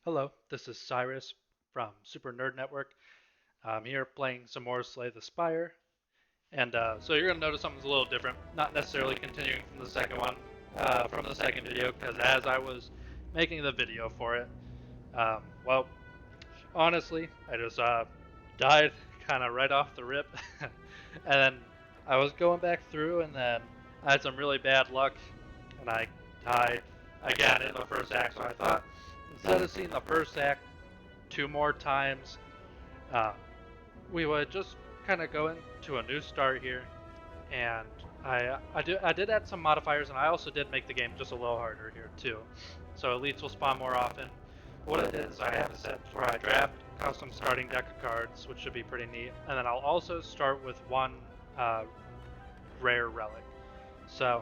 Hello, this is Cyrus from Super Nerd Network. I'm here playing some more Slay the Spire, and so you're gonna notice something's a little different. Not necessarily continuing from the second one, from the second video, because as I was making the video for it, well, honestly, I just died kind of right off the rip, and then I was going back through, and then I had some really bad luck, and I died again in the first act. So I thought instead of seeing the first act two more times, uh, we would just kind of go into a new start here, and I did add some modifiers, and I also did make the game just a little harder here too. So elites will spawn more often. What I did is I have a set where I draft custom starting deck of cards, which should be pretty neat, and then I'll also start with one uh, rare relic. So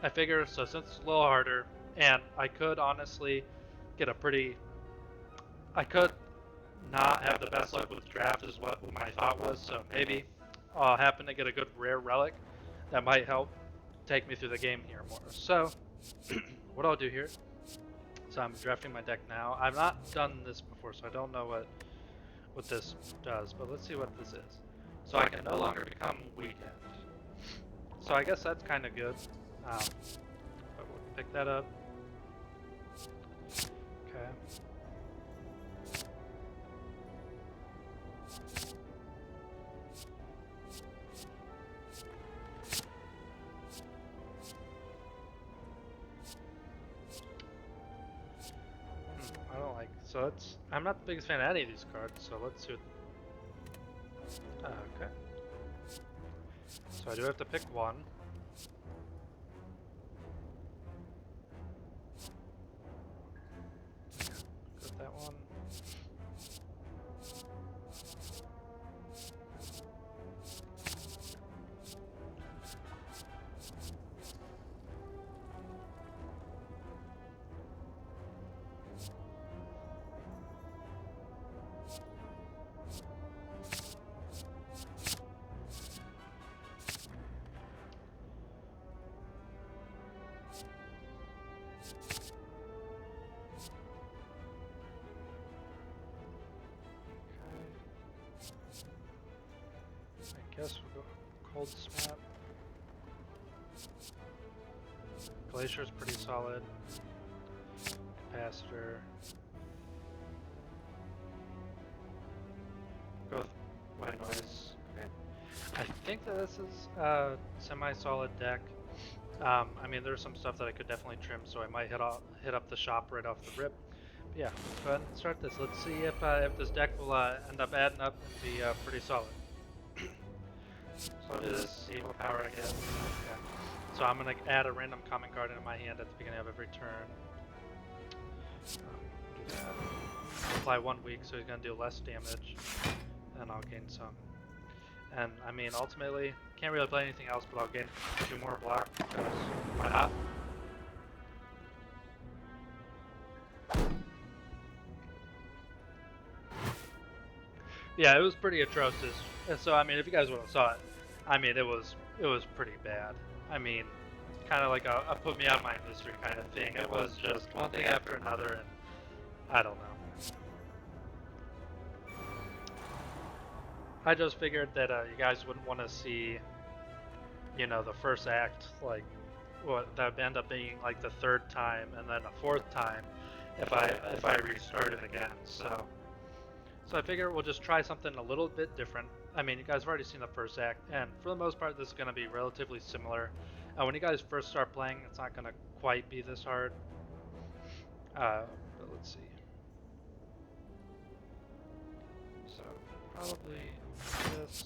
I figure, so since it's a little harder, and I could honestly get a pretty, I could not have the best luck with the draft is what my thought was, so maybe I'll happen to get a good rare relic that might help take me through the game here more. So what I'll do here, so I'm drafting my deck now. I've not done this before, so I don't know what this does, but let's see what this is. So I can no longer become weekend. So I guess that's kind of good. But we'll pick that up. Okay. I don't like, so it's, I'm not the biggest fan of any of these cards, so let's see what, okay. So I do have to pick one. Got that one. I guess we'll go Cold Snap. Glacier's pretty solid. Capacitor. Go with White Noise. Okay. I think that this is a semi-solid deck. I mean, there's some stuff that I could definitely trim, so I might hit up the shop right off the rip. But yeah, let's go ahead and start this. Let's see if this deck will end up adding up and be pretty solid. So I'll do this, see what power I get. Okay. So I'm gonna add a random common card into my hand at the beginning of every turn. Do that. Apply 1 week, so he's gonna do less damage, and I'll gain some. And I mean, ultimately, can't really play anything else, but I'll gain 2 more block because why not? Yeah, it was pretty atrocious. And so I mean, if you guys would have saw it, I mean, it was pretty bad. I mean, kind of like a put me out of my misery kind of thing. It was just one thing after another, and I don't know. I just figured that you guys wouldn't want to see, you know, the first act, like, what that would end up being like the third time and then a fourth time if I restarted again. So I figure we'll just try something a little bit different. I mean, you guys have already seen the first act, and for the most part, this is going to be relatively similar. When you guys first start playing, it's not going to quite be this hard. But let's see. So probably this.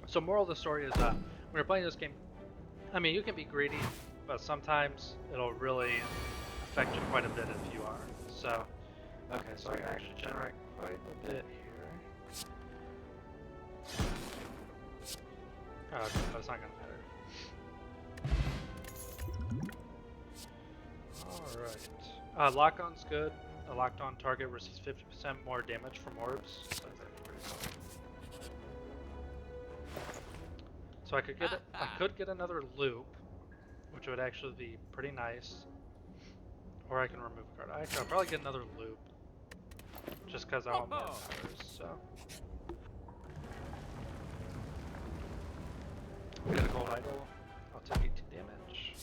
So moral of the story is when you're playing this game, I mean, you can be greedy, but sometimes it'll really affect you quite a bit if you are. So, okay, so I can actually generate quite a bit here. Okay, that's not gonna matter. Alright. Lock-on's good. A locked-on target receives 50% more damage from orbs. So that's pretty solid. So I could get another loop, which would actually be pretty nice. Or I can remove a card. Actually, I'll probably get another loop, just because I want more powers, so. Get a gold idol. I'll take 18 damage.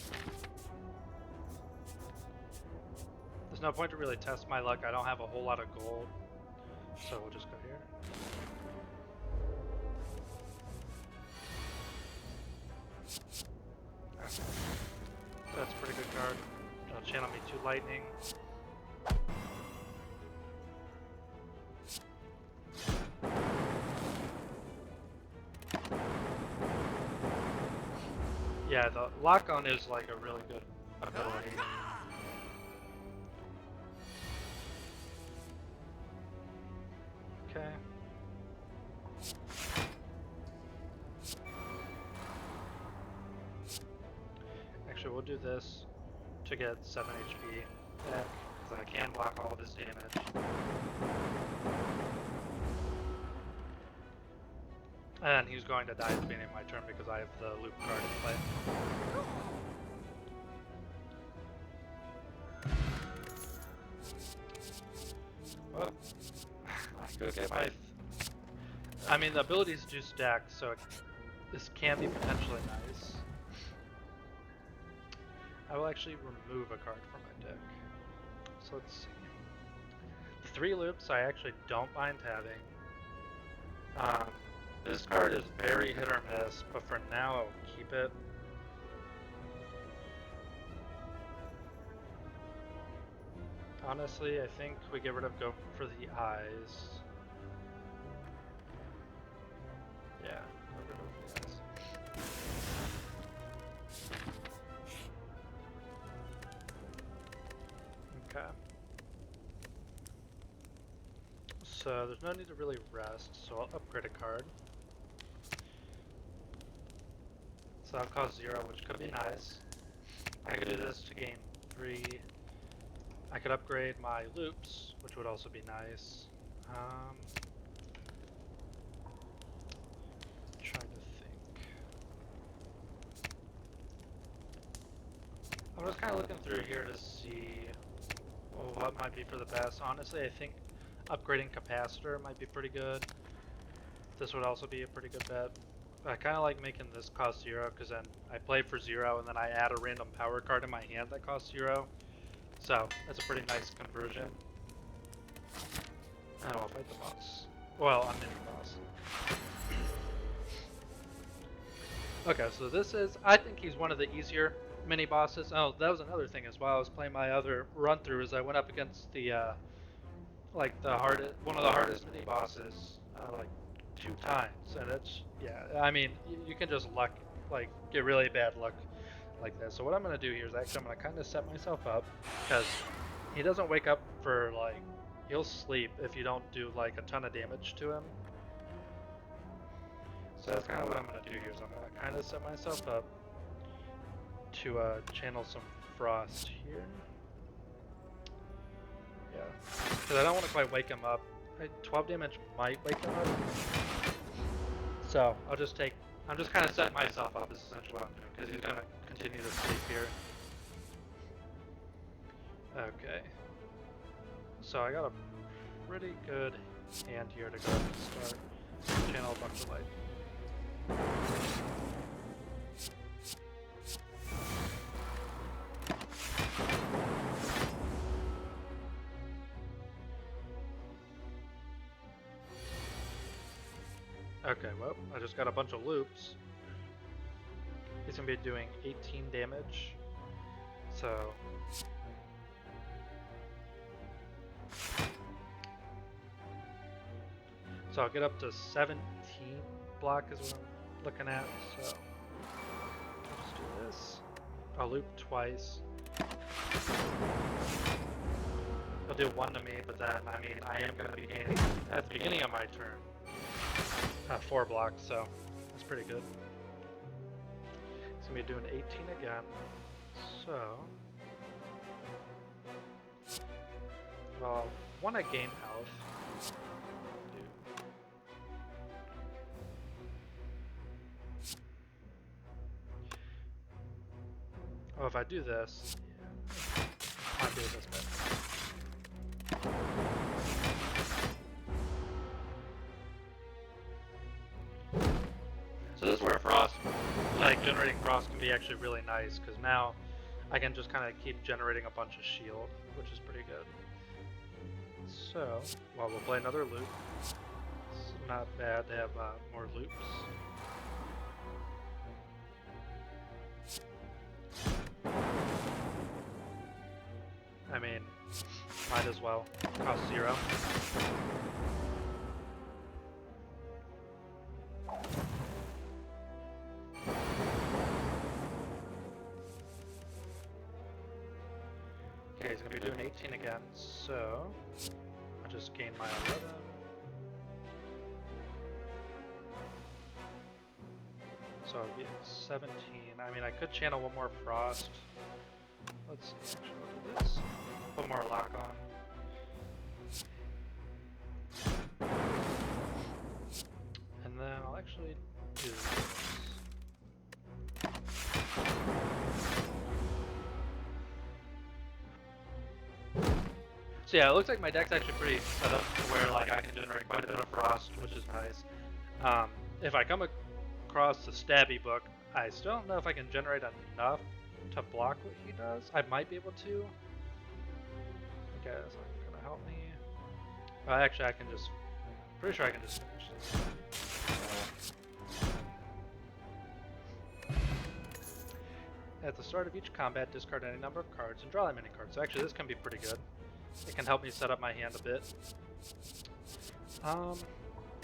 There's no point to really test my luck. I don't have a whole lot of gold, so we'll just go here. Okay. That's a pretty good card. It'll channel me 2 lightning. Yeah, the lock-on is like a really good ability. Okay. Actually, we'll do this to get 7 HP back, because I can block all of his damage. And he's going to die at the beginning of my turn because I have the loop card in play. Well, I go get my... I mean, the abilities do stack, so this can be potentially nice. I will actually remove a card from my deck. So let's see. 3 loops I actually don't mind having. This card is very hit or miss, but for now I'll keep it. Honestly, I think we get rid of go for the eyes. Yeah, go rid of the eyes. Okay. So there's no need to really rest, so I'll upgrade a card. So that'll cost 0, which could be nice. I could do this to gain 3. I could upgrade my loops, which would also be nice. Trying to think. I'm just kind of looking through here to see what might be for the best. Honestly, I think upgrading capacitor might be pretty good. This would also be a pretty good bet. I kind of like making this cost 0 because then I play for 0 and then I add a random power card in my hand that costs 0. So that's a pretty nice conversion. And I'll fight the boss. Well, a mini boss. Okay, so this is, I think he's one of the easier mini bosses. Oh, that was another thing as well. I was playing my other run through is I went up against the like the hardest, one of the hardest mini bosses, like 2 times, and it's, yeah, I mean, you can just luck, like, get really bad luck like this. So what I'm going to do here is actually I'm going to kind of set myself up, because he doesn't wake up for, like, he'll sleep if you don't do, like, a ton of damage to him. So that's kind of what I'm going to do here is I'm going to kind of set myself up to channel some frost here. Yeah, because I don't want to quite wake him up. 12 damage might wake him up. So I'll just take, I'm just kind of setting myself up is essentially what I'm doing, because he's going to continue to sleep here. Okay. So I got a pretty good hand here to go ahead and start. Channel a bunch of light. Okay, well, I just got a bunch of loops. He's going to be doing 18 damage. So I'll get up to 17 block is what I'm looking at. So I'll just do this. I'll loop twice. He'll do 1 to me, but then, I mean, I am going to be gaining at the beginning of my turn 4 blocks, so that's pretty good. He's going to be doing 18 again. So, well, want to gain health. Oh, if I do this, I might do this bit. So this is where frost, like generating frost, can be actually really nice, because now I can just kind of keep generating a bunch of shield, which is pretty good. So, well, we'll play another loop. It's not bad to have more loops. I mean, might as well. Cost 0. Okay, he's going to be doing 18 again, so I'll just gain my 11. So I'll get 17. I mean, I could channel one more frost. Let's see, actually, we'll do this. Put more lock on. And then I'll actually do this. So yeah, it looks like my deck's actually pretty set up to where like I can generate quite a bit of frost, which is nice. If I come across the stabby book, I still don't know if I can generate enough to block what he does. I might be able to. Okay, that's not gonna help me. Actually, I can just. Pretty sure I can just finish this. At the start of each combat, discard any number of cards and draw that many cards. So actually, this can be pretty good. It can help me set up my hand a bit.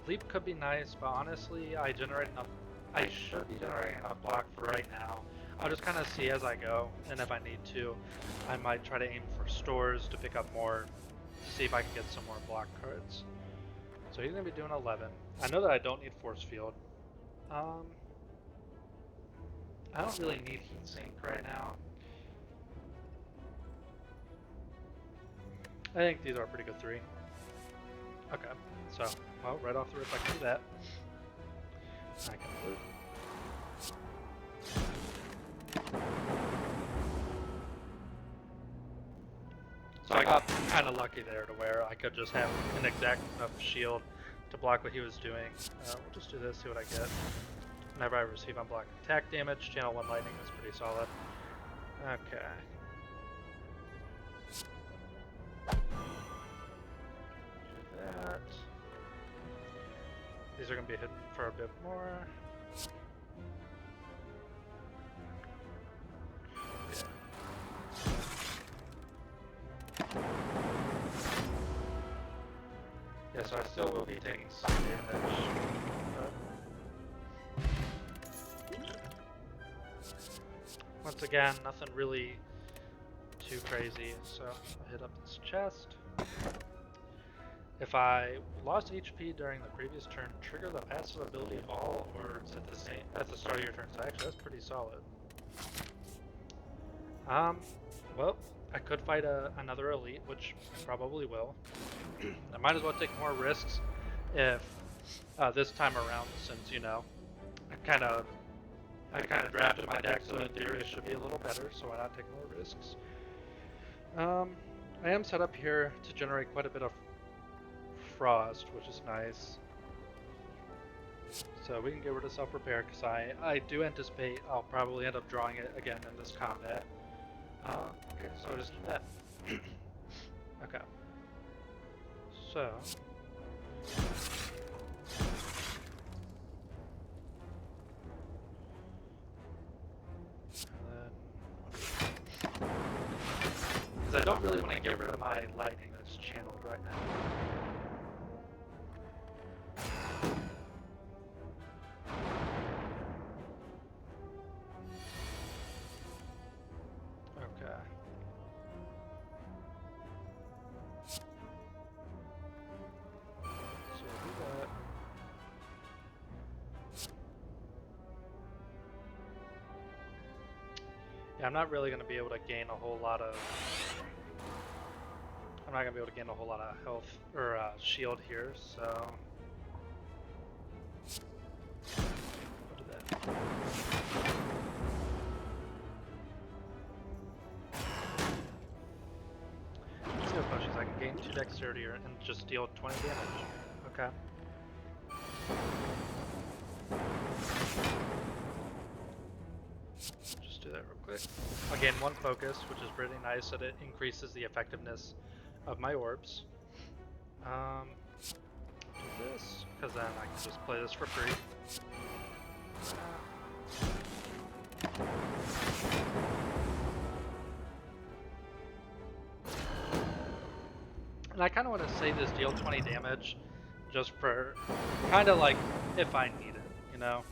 Leap could be nice, but honestly, I should be generating enough block for right now. I'll just kind of see as I go, and if I need to, I might try to aim for stores to pick up more, to see if I can get some more block cards. So he's going to be doing 11. I know that I don't need force field. I don't really need heat sink right now. I think these are a pretty good 3. Okay, so, well, right off the rip I can do that. I can loot. So I got kind of lucky there to where I could just have an exact enough shield to block what he was doing. We'll just do this, see what I get. Whenever I receive unblocked attack damage, channel 1 lightning is pretty solid. Okay. That. These are going to be hidden for a bit more. Yeah, so I still will be taking some damage. Once again, nothing really too crazy, so I'll hit up this chest. If I lost HP during the previous turn, trigger the passive ability of all orbs at the same at the start of your turn. So actually, that's pretty solid. Well, I could fight another elite, which I probably will. I might as well take more risks if this time around, since you know, I kind of drafted my deck, so in theory it should be a little better. So why not take more risks? I am set up here to generate quite a bit of frost, which is nice. So we can get rid of self-repair, because I do anticipate I'll probably end up drawing it again in this combat. Okay, so I'll just do that. Okay. So... because I don't really want to get rid of my lightning that's channeled right now. Okay. So we'll do that. Yeah, I'm not really going to be able to gain a whole lot of... I'm not going to be able to gain a whole lot of health, or shield here, so... We'll do that. gain 2 dexterity and just deal 20 damage. Okay. Just do that real quick. I'll gain 1 focus, which is pretty nice that it increases the effectiveness of my orbs. Do this, because then I can just play this for free. And I kind of want to say this deal 20 damage, just for kind of like if I need it, you know?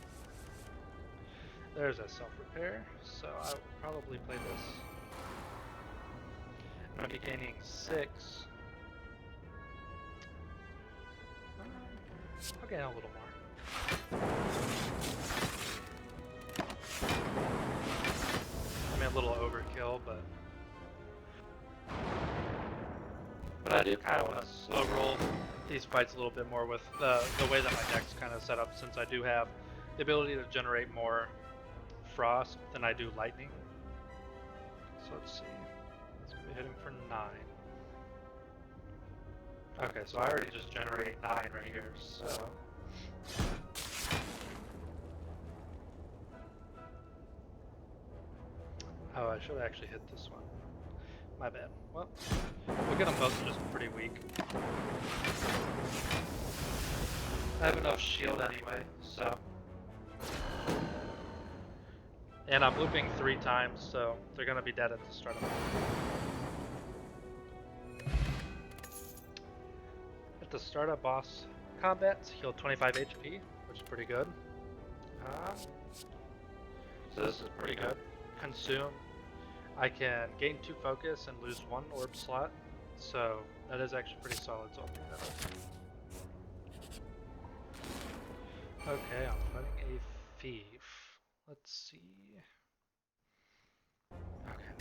There's a self-repair, so I will probably play this. I'm going to be gaining 6. I'll gain a little more. I mean, a little overkill, but I do kind of want to slow roll these fights a little bit more with the way that my deck's kind of set up, since I do have the ability to generate more frost than I do lightning. So let's see. It's going to be hitting for 9. Okay, so I already just generated 9 right here, so... Oh, I should have actually hit this one. My bad. Well, we'll get them both just pretty weak. I have enough shield anyway, so... And I'm looping 3 times, so they're going to be dead at the start of it. At the start of boss combats, heal 25 HP, which is pretty good. So this is pretty good. Consume. I can gain 2 focus and lose 1 orb slot, so that is actually pretty solid, so I'll pick that up. Okay, I'm fighting a thief. Let's see. Okay.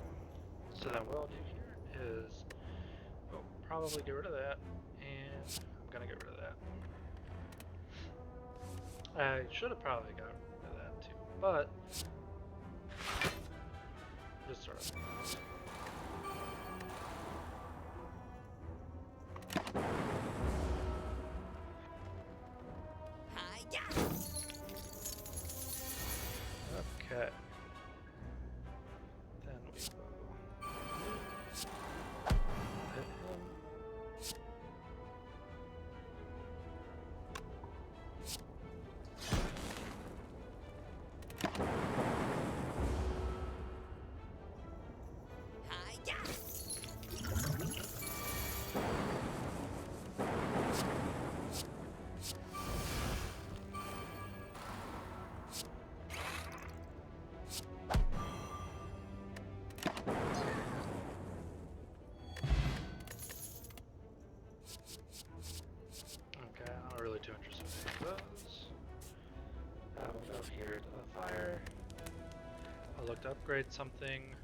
So then what I'll do here is, we'll probably get rid of that, and I'm gonna get rid of that. I should have probably got rid of that too, but just sort of. Okay. Then we will hit him. Okay, I'm not really too interested in those. We'll go here to the fire. I'll look to upgrade something.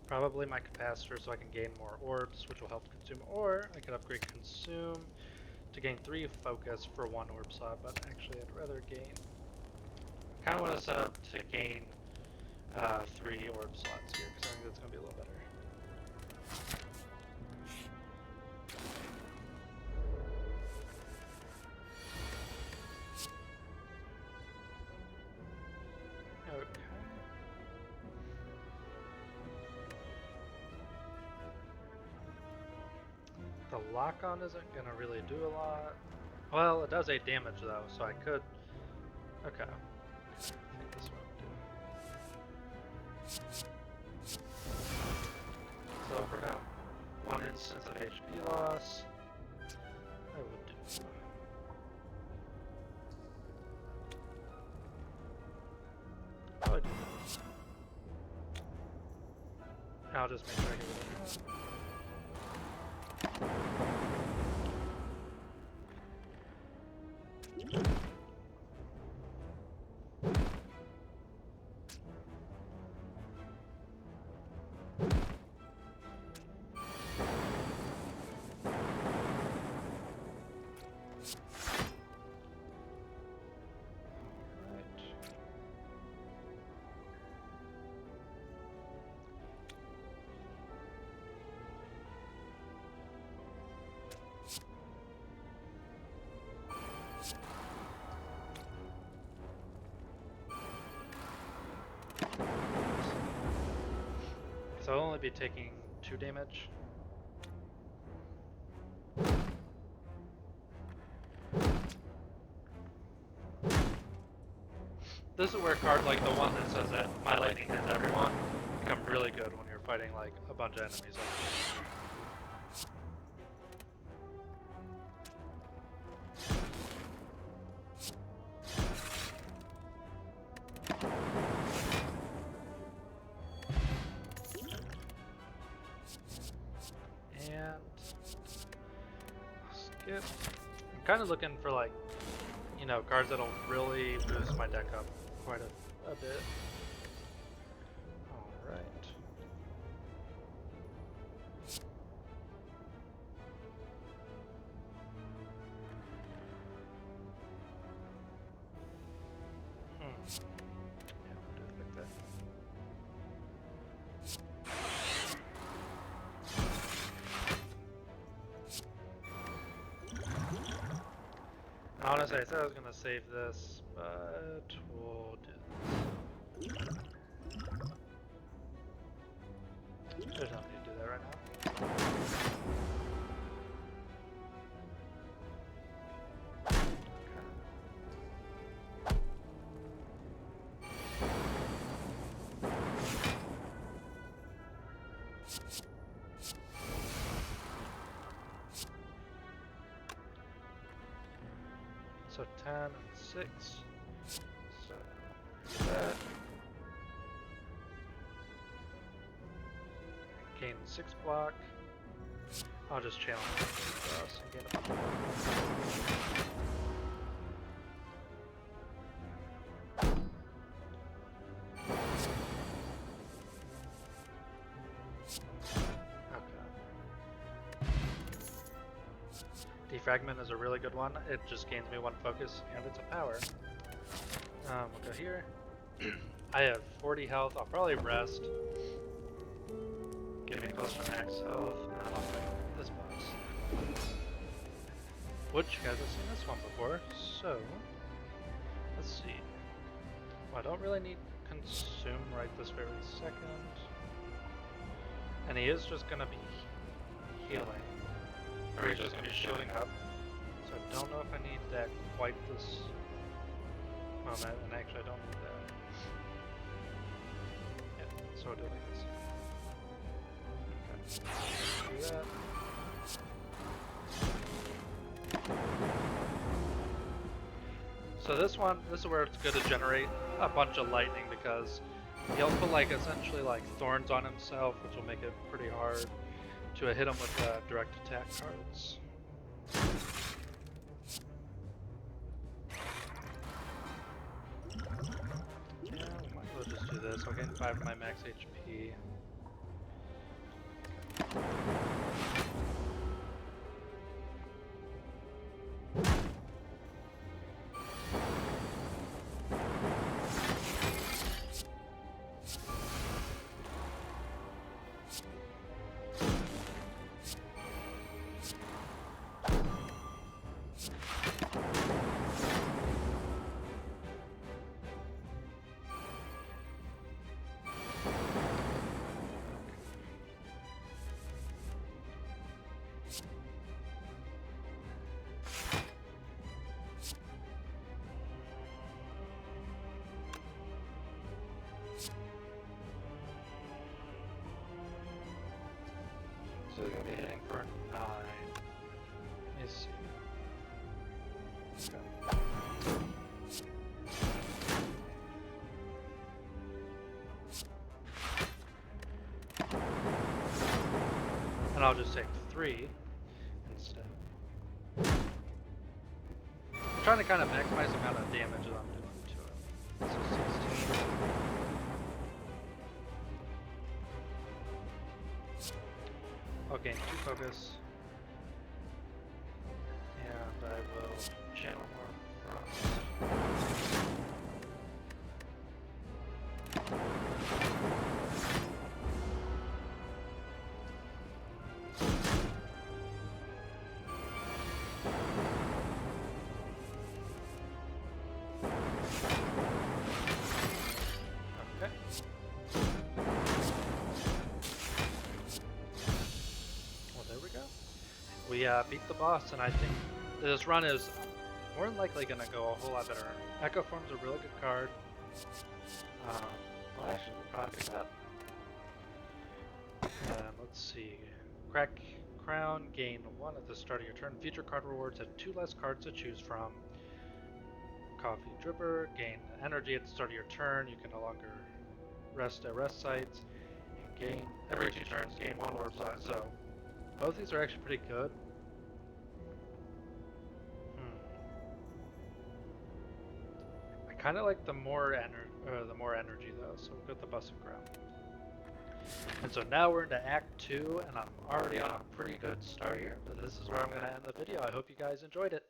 Probably my capacitor, so I can gain more orbs, which will help consume, or I could upgrade consume to gain 3 focus for 1 orb slot, but actually I'd rather gain... I kind of want to set up to gain 3 orb slots here, because I think that's going to be a little better. Okay. The lock-on isn't going to really do a lot. Well, it does 8 damage though, so I could... Okay. I think this one would do. So for now, 1 instance of HP loss, I would do. I would do this. I'll just make sure I get rid of that. So I'll only be taking 2 damage. This is where cards like the one that says that my lightning hits everyone become really good when you're fighting like a bunch of enemies. And skip. I'm kind of looking for like, you know, cards that'll really boost my deck up quite a bit. Alright. Yeah, we'll do it like that. Honestly, I said I was going to save this, but we'll do this. There's no need to do that right now. So 10 and 6. So do that. Gain 6 block. I'll just channel it for us and gain a bunch of block. Defragment is a really good one. It just gains me 1 focus and it's a power. We'll go here. I have 40 health. I'll probably rest. Get me close to max health. And then I'll fight this boss. Which you guys have seen this one before. So let's see. Well, I don't really need consume right this very second. And he is just gonna be healing. Or he's just going to be shielding up. So I don't know if I need that quite this moment, and actually I don't need that. Yeah, so I'll do it like this. Okay. Do that. So this is where it's good to generate a bunch of lightning because he'll put like essentially like thorns on himself, which will make it pretty hard to hit him with direct attack cards. Yeah, we might as well just do this. I'll gain 5 of my max HP. So we're going to be hitting for 9. Let me see. Okay. And I'll just take 3 instead. I'm trying to kind of maximize the amount of damage that I'm doing to it. So 16. I'll gain 2 focus, and I will channel more frost. Okay. we beat the boss, and I think this run is more than likely going to go a whole lot better. Echo Form's a really good card. Well, actually, we'll probably pick that. Let's see. Crack Crown, gain 1 at the start of your turn. Future card rewards have 2 less cards to choose from. Coffee Dripper, gain energy at the start of your turn. You can no longer rest at rest sites. And gain, every 2 turns, gain 1 warp slot. So, both these are actually pretty good. I kind of like the more energy though, so we'll go with the Busting Ground. And so now we're into Act 2, and I'm already on a pretty good start here, but this is where I'm going to end the video. I hope you guys enjoyed it.